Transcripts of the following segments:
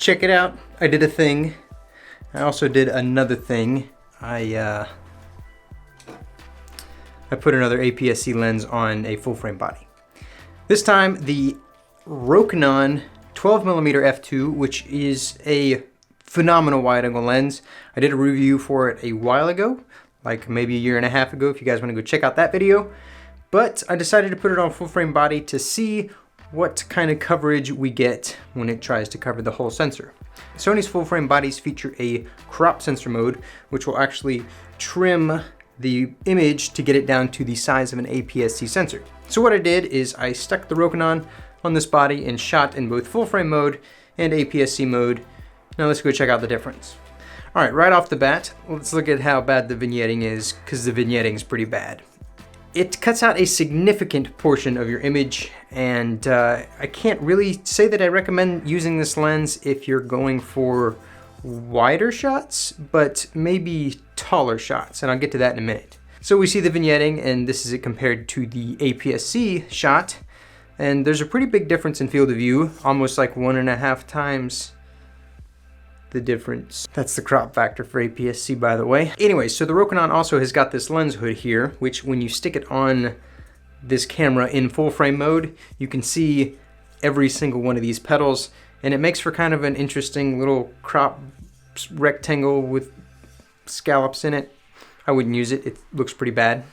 check it out. I did a thing. I also did another thing. I put another APS-C lens on a full frame body. This time the Rokinon 12mm f2, which is a phenomenal wide angle lens. I did a review for it a while ago, like maybe a year and a half ago, if you guys want to go check out that video. But I decided to put it on full frame body to see what kind of coverage we get when it tries to cover the whole sensor. Sony's full frame bodies feature a crop sensor mode, which will actually trim the image to get it down to the size of an APS-C sensor. So what I did is I stuck the Rokinon on this body and shot in both full frame mode and APS-C mode. Now let's go check out the difference. All right, right off the bat, let's look at how bad the vignetting is, because the vignetting is pretty bad. It cuts out a significant portion of your image, and I can't really say that I recommend using this lens if you're going for wider shots, but maybe taller shots, and I'll get to that in a minute. So we see the vignetting, and this is it compared to the APS-C shot, and there's a pretty big difference in field of view, almost like 1.5 times the difference. That's the crop factor for APS-C, by the way. Anyway, so the Rokinon also has got this lens hood here, which when you stick it on this camera in full frame mode, you can see every single one of these petals, and it makes for kind of an interesting little crop rectangle with scallops in it. I wouldn't use it, it looks pretty bad.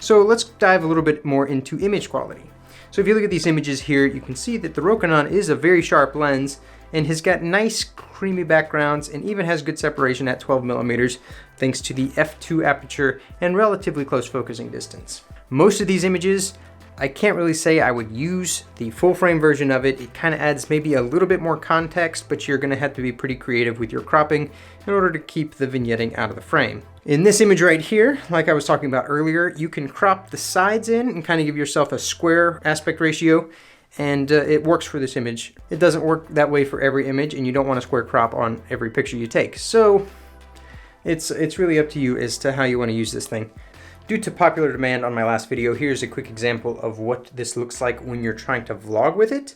So let's dive a little bit more into image quality. So if you look at these images here, you can see that the Rokinon is a very sharp lens and has got nice creamy backgrounds and even has good separation at 12mm thanks to the f2 aperture and relatively close focusing distance. Most of these images, I can't really say I would use the full frame version of it. It kind of adds maybe a little bit more context, but you're going to have to be pretty creative with your cropping in order to keep the vignetting out of the frame. In this image right here, like I was talking about earlier, you can crop the sides in and kind of give yourself a square aspect ratio, and it works for this image. It doesn't work that way for every image, and you don't want a square crop on every picture you take. So it's really up to you as to how you want to use this thing. Due to popular demand on my last video, here's a quick example of what this looks like when you're trying to vlog with it.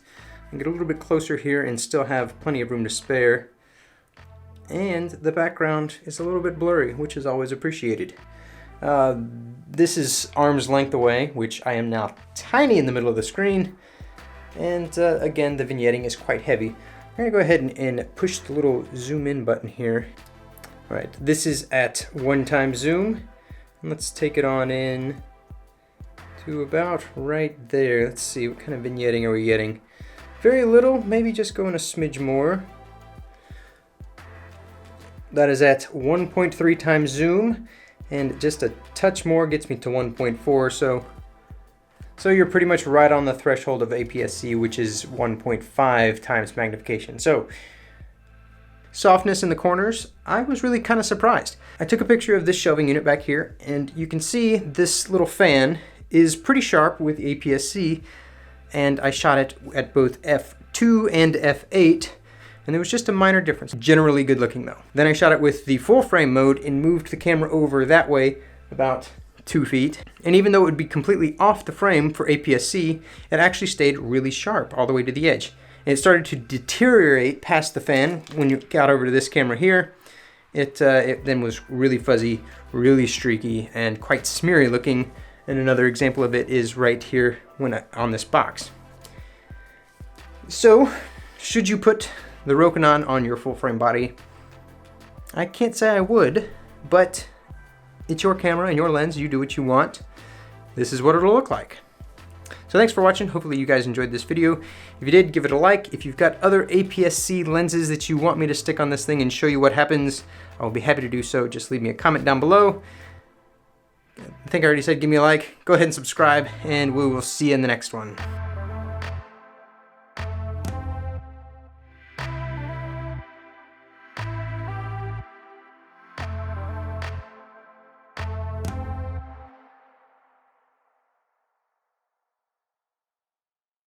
I'll get a little bit closer here and still have plenty of room to spare. And the background is a little bit blurry, which is always appreciated. This is arm's length away, which I am now tiny in the middle of the screen. And again, the vignetting is quite heavy. I'm gonna go ahead and push the little zoom in button here. All right, this is at 1x zoom. Let's take it on in to about right there. Let's see, what kind of vignetting are we getting? Very little, maybe just going a smidge more. That is at 1.3x zoom, and just a touch more gets me to 1.4, so you're pretty much right on the threshold of APS-C, which is 1.5x magnification. So softness in the corners, I was really kind of surprised. I took a picture of this shelving unit back here, and you can see this little fan is pretty sharp with APS-C, and I shot it at both f2 and f8, and there was just a minor difference. Generally good looking though. Then I shot it with the full frame mode and moved the camera over that way about 2 feet. And even though it would be completely off the frame for APS-C, it actually stayed really sharp all the way to the edge. And it started to deteriorate past the fan when you got over to this camera here. It then was really fuzzy, really streaky, and quite smeary looking. And another example of it is right here on this box. So, should you put the Rokinon on your full frame body? I can't say I would, but it's your camera and your lens. You do what you want. This is what it'll look like. So thanks for watching. Hopefully you guys enjoyed this video. If you did, give it a like. If you've got other APS-C lenses that you want me to stick on this thing and show you what happens, I'll be happy to do so. Just leave me a comment down below. I think I already said give me a like. Go ahead and subscribe, and we will see you in the next one.